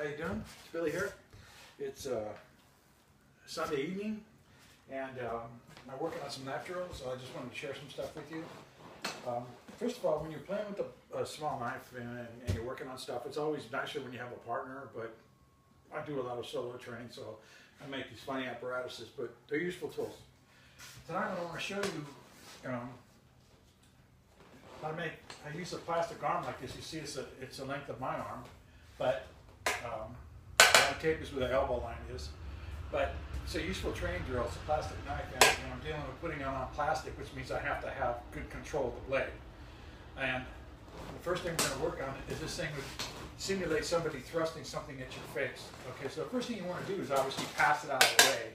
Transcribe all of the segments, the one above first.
how you doing? It's Billy here. It's Sunday evening, and I'm working on some knife drills, so I just wanted to share some stuff with you. First of all, when you're playing with a small knife and you're working on stuff, it's always nicer when you have a partner, but I do a lot of solo training, so I make these funny apparatuses, but they're useful tools. Tonight I want to show you how to make, I use a plastic arm like this. You see it's the length of my arm, but the tape is where the elbow line is. But it's a useful training drill. It's a plastic knife, and I'm dealing with putting it on plastic, which means I have to have good control of the blade. And the first thing we're going to work on is this thing would simulate somebody thrusting something at your face. Okay, so the first thing you want to do is obviously pass it out of the way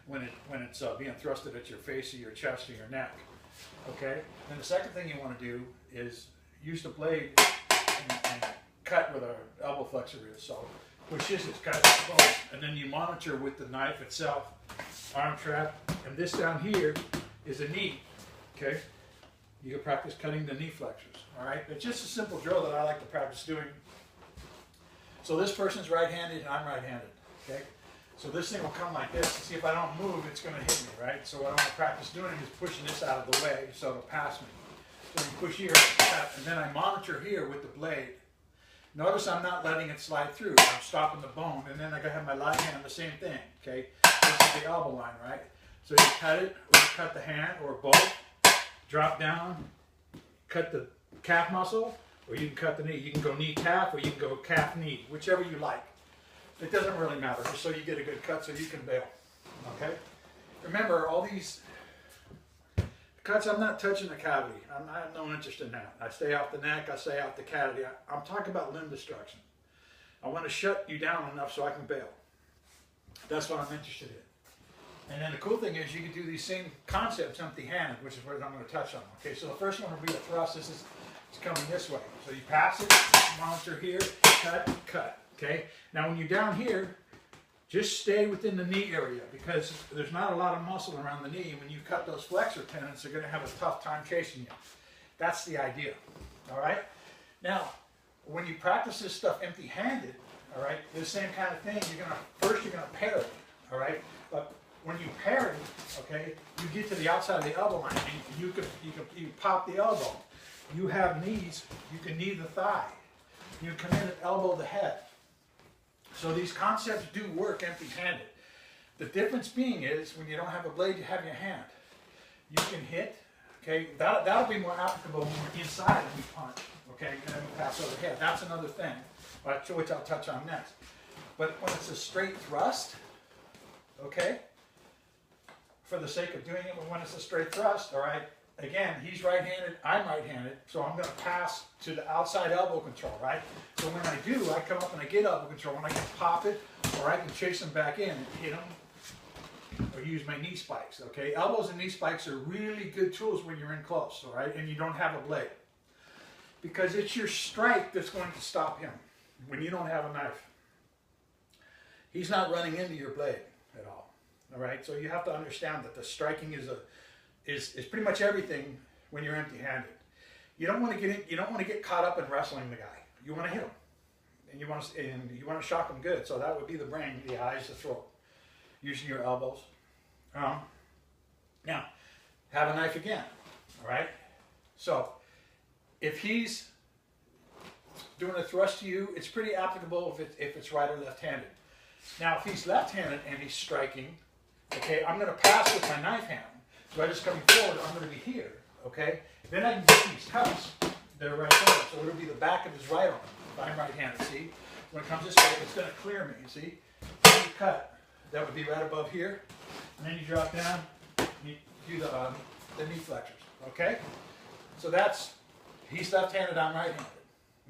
when it's being thrusted at your face or your chest or your neck. Okay, then the second thing you want to do is use the blade and cut where the elbow flexor is. So push this, cut, boom, and then you monitor with the knife itself, arm trap, and this down here is a knee. Okay, you can practice cutting the knee flexors. All right, it's just a simple drill that I like to practice doing. So this person's right-handed and I'm right-handed. Okay, so this thing will come like this. See, if I don't move, it's going to hit me, right? So what I want to practice doing is pushing this out of the way so it'll pass me. So you push here, and then I monitor here with the blade. Notice I'm not letting it slide through. I'm stopping the bone, and then I have my light hand, the same thing, okay? This is the elbow line, right? So you cut it, or you cut the hand, or both, drop down, cut the calf muscle, or you can cut the knee. You can go knee calf, or you can go calf knee, whichever you like. It doesn't really matter, just so you get a good cut so you can bail, okay? Remember, all these cuts, I'm not touching the cavity. I have no interest in that. I stay off the neck, I stay off the cavity. I'm talking about limb destruction. I want to shut you down enough so I can bail. That's what I'm interested in. And then the cool thing is you can do these same concepts empty-handed, which is what I'm going to touch on. Okay, so the first one will be a thrust. This is coming this way. So you pass it, monitor here, cut, cut. Okay, now when you're down here, just stay within the knee area because there's not a lot of muscle around the knee. When you cut those flexor tendons, they're going to have a tough time chasing you. That's the idea. All right? Now, when you practice this stuff empty-handed, all right, the same kind of thing, first you're going to pair it, all right? But when you pair it, okay, you get to the outside of the elbow line, and you pop the elbow. You have knees, you can knee the thigh. You can come in and elbow the head. So these concepts do work empty-handed. The difference being is when you don't have a blade, you have your hand. You can hit, okay? That'll be more applicable when we're inside and we punch, okay? And then we pass overhead. That's another thing, which I'll touch on next. But when it's a straight thrust, okay, for the sake of doing it, but when it's a straight thrust, all right, again, he's right-handed, I'm right-handed, so I'm going to pass to the outside elbow control, right? So when I do, I come up and I get elbow control, and I can pop it, or I can chase them back in and hit them, or use my knee spikes, okay? Elbows and knee spikes are really good tools when you're in close, all right, and you don't have a blade. Because it's your strike that's going to stop him when you don't have a knife. He's not running into your blade at all right? So you have to understand that the striking is pretty much everything when you're empty-handed. You don't want to get caught up in wrestling the guy. You want to hit him, and you want to shock him good. So that would be the brain, the eyes, the throat, using your elbows. Now, have a knife again. All right. So if he's doing a thrust to you, it's pretty applicable if it's right or left-handed. Now, if he's left-handed and he's striking, okay, I'm going to pass with my knife hand. So I just coming forward, I'm going to be here, okay? Then I can get these cuts that are right there. So it'll be the back of his right arm if I'm right-handed, see? When it comes this way, it's going to clear me, see? Then you cut. That would be right above here. And then you drop down, you do the knee flexors, okay? So that's, he's left-handed, I'm right-handed,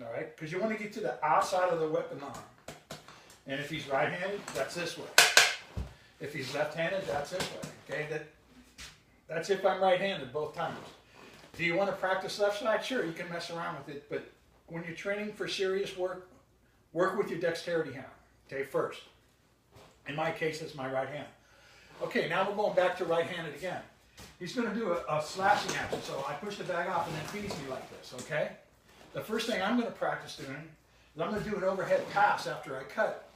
all right? Because you want to get to the outside of the weapon arm. And if he's right-handed, that's this way. If he's left-handed, that's this way, okay? That's if I'm right-handed both times. Do you want to practice left side? Sure, you can mess around with it, but when you're training for serious work, work with your dexterity hand, okay, first. In my case, it's my right hand. Okay, now we're going back to right-handed again. He's going to do a slashing action, so I push the bag off and then feeds me like this, okay? The first thing I'm going to practice doing is I'm going to do an overhead pass after I cut.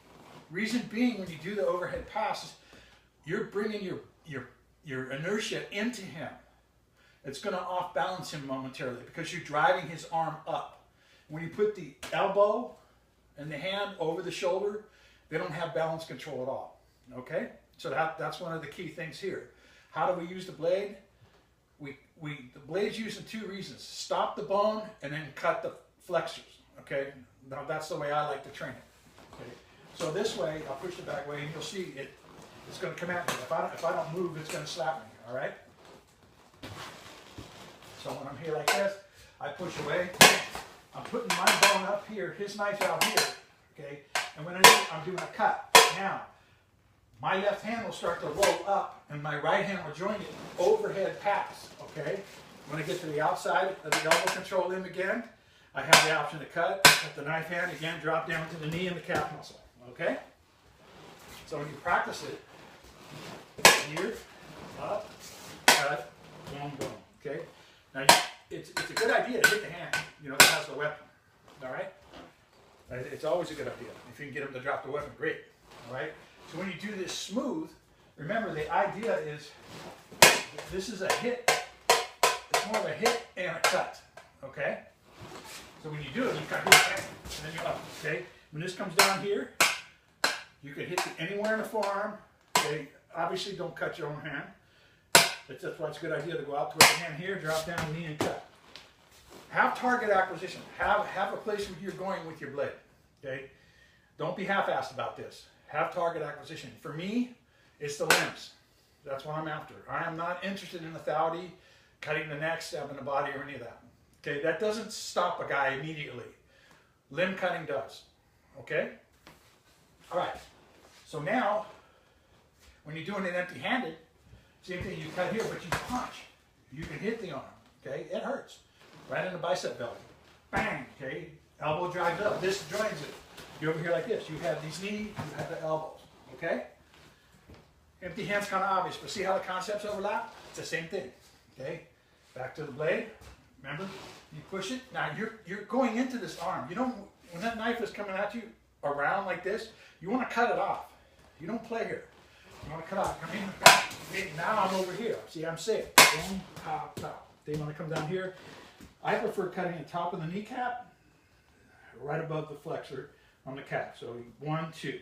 Reason being, when you do the overhead pass, you're bringing your inertia into him. It's going to off balance him momentarily because you're driving his arm up. When you put the elbow and the hand over the shoulder, they don't have balance control at all. Okay? So that's one of the key things here. How do we use the blade? The blade's used in two reasons. Stop the bone and then cut the flexors. Okay? Now that's the way I like to train it. Okay? So this way, I'll push the back way and you'll see it's going to come at me. If I don't move, it's going to slap me. All right? So when I'm here like this, I push away. I'm putting my bone up here, his knife out here, okay? And when I'm doing a cut. Now, my left hand will start to roll up, and my right hand will join it. Overhead pass, okay? When I get to the outside of the elbow control limb again, I have the option to cut the knife hand again, drop down to the knee and the calf muscle, okay? So when you practice it, here, up, cut, boom, boom, okay? Now, it's a good idea to hit the hand, that has the weapon, all right? It's always a good idea. If you can get them to drop the weapon, great, all right? So when you do this smooth, remember the idea is this is a hit. It's more of a hit and a cut, okay? So when you do it, you kind of hit and then you're up, okay? When this comes down here, you can hit anywhere in the forearm, okay? Obviously, don't cut your own hand. That's why it's a good idea to go out towards the hand here, drop down, knee, and cut. Have target acquisition. Have a place where you're going with your blade. Okay? Don't be half-assed about this. Have target acquisition. For me, it's the limbs. That's what I'm after. I am not interested in lethality, cutting the neck, stabbing the body, or any of that. Okay? That doesn't stop a guy immediately. Limb cutting does. Okay? All right. So now, when you're doing it empty-handed, same thing, you cut here, but you punch. You can hit the arm, okay? It hurts. Right in the bicep belly. Bang, okay? Elbow drives up. This joins it. You're over here like this. You have these knees, you have the elbows, okay? Empty hand's kind of obvious, but see how the concepts overlap? It's the same thing, okay? Back to the blade. Remember? You push it. Now, you're going into this arm. When that knife is coming at you around like this, you want to cut it off. You don't play here. You want to cut off. Come in, back. Now I'm over here. See, I'm safe. Boom, pop, pop. They want to come down here. I prefer cutting the top of the kneecap, right above the flexor on the calf. So 1, 2.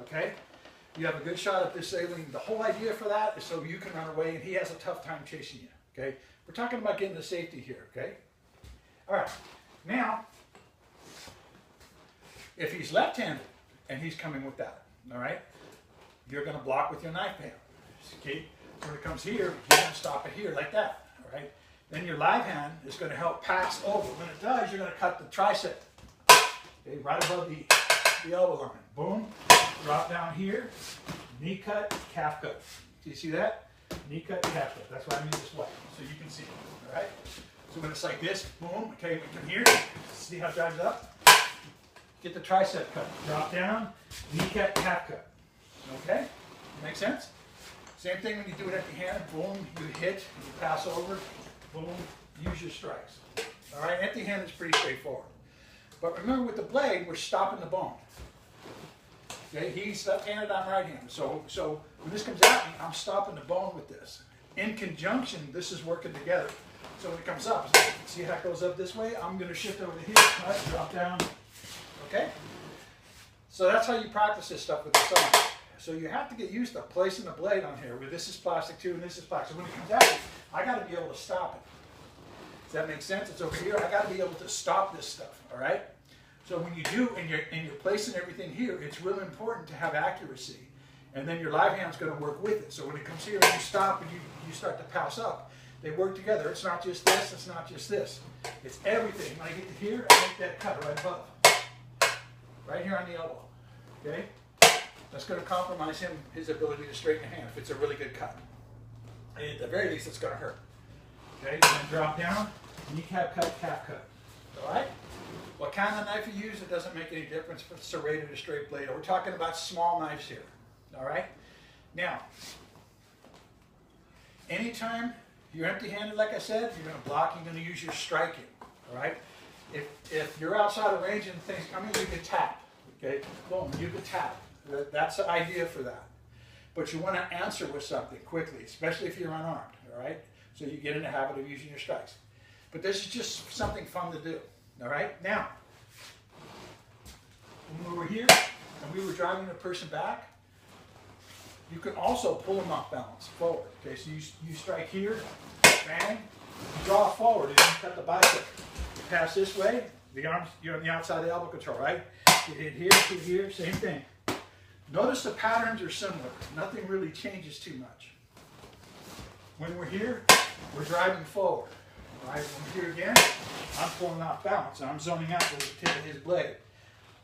Okay? You have a good shot at disabling. The whole idea for that is so you can run away and he has a tough time chasing you. Okay? We're talking about getting the safety here. Okay? All right. Now, if he's left-handed and he's coming with that, all right, you're going to block with your knife hand. Okay? So when it comes here, you're going to stop it here like that. All right? Then your live hand is going to help pass over. When it does, you're going to cut the tricep. Okay? Right above the elbow line. Boom. Drop down here. Knee cut, calf cut. Do you see that? Knee cut, calf cut. That's why I need this white, so you can see it. All right? So when it's like this, boom, okay, we come here. See how it drives up? Get the tricep cut. Drop down, knee cut, calf cut. Okay? Make sense? Same thing when you do it empty hand. Boom, you hit, you pass over. Boom, use your strikes. All right? Empty hand is pretty straightforward. But remember, with the blade, we're stopping the bone. Okay? He's left-handed, I'm right-handed. So when this comes at me, I'm stopping the bone with this. In conjunction, this is working together. So when it comes up, see how it goes up this way? I'm going to shift over here, cut, drop down. Okay? So that's how you practice this stuff with the saw. So you have to get used to placing the blade on here, where this is plastic too, and this is plastic. So when it comes at me, I got to be able to stop it. Does that make sense? It's over here. I got to be able to stop this stuff. All right? So when you do, and you're placing everything here, it's really important to have accuracy. And then your live hand's going to work with it. So when it comes here and you stop and you start to pass up, they work together. It's not just this, it's not just this. It's everything. When I get to here, I make that cut right above. Right here on the elbow. Okay? That's going to compromise his ability to straighten the hand if it's a really good cut. And at the very least, it's going to hurt. Okay? And then drop down, kneecap cut, calf cut. All right? What kind of knife you use, it doesn't make any difference if it's serrated or straight blade. We're talking about small knives here. All right? Now, anytime you're empty-handed, like I said, you're going to block, you're going to use your striking. All right? If you're outside of range and things coming, you can tap. Okay, boom, you can tap. That's the idea for that. But you want to answer with something quickly, especially if you're unarmed. All right, so you get in the habit of using your strikes. But this is just something fun to do. All right, now when we were here and we were driving the person back, you can also pull them off balance forward. Okay, so you strike here, bang, you draw forward, and you cut the bicep. You pass this way, the arms, you're on the outside of the elbow control, right? You hit here, same thing. Notice the patterns are similar. Nothing really changes too much. When we're here, we're driving forward. Right? When we're here again, I'm pulling off balance, and I'm zoning out with the tip of his blade.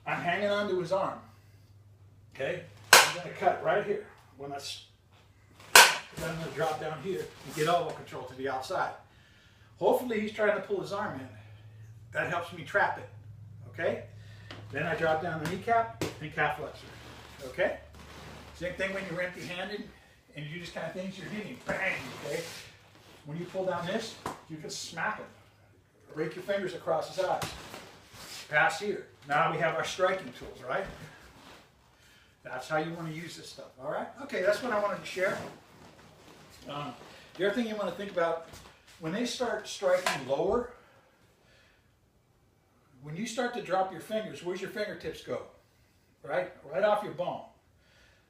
I'm hanging onto his arm. Okay? I'm going to cut right here. When I'm going to drop down here and get elbow control to the outside. Hopefully he's trying to pull his arm in. That helps me trap it. Okay? Then I drop down the kneecap and calf flexor. Okay? Same thing when you're empty-handed and you do this kind of things, you're hitting, bang, okay? When you pull down this, you can smack him. Rake your fingers across his eyes. Pass here. Now we have our striking tools, right? That's how you want to use this stuff, all right? Okay, that's what I wanted to share. The other thing you want to think about, when they start striking lower, when you start to drop your fingers, where's your fingertips go? Right? Right off your bone.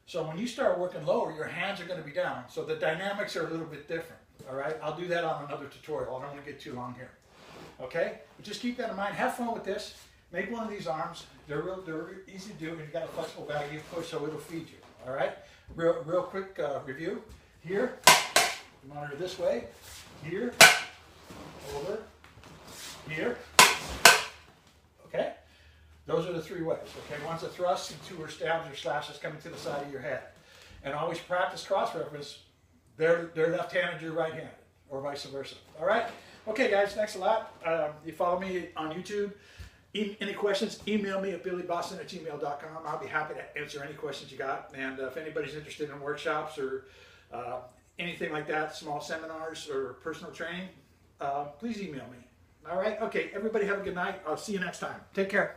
So when you start working lower, your hands are going to be down. So the dynamics are a little bit different, all right? I'll do that on another tutorial. I don't want to get too long here. Okay? But just keep that in mind. Have fun with this. Make one of these arms. They're easy to do, and you've got a flexible bag you push so it'll feed you. All right? Real quick review. Here, monitor this way. Here, over, here. Okay? Those are the three ways. Okay? One's a thrust, and two are stabs or slashes coming to the side of your head. And always practice cross-reference. They're left-handed, you're right-handed, or vice versa. All right? Okay, guys, thanks a lot. You follow me on YouTube. Any questions, email me at billyboston@gmail.com. I'll be happy to answer any questions you got. And if anybody's interested in workshops or anything like that, small seminars or personal training, please email me. All right? Okay, everybody have a good night. I'll see you next time. Take care.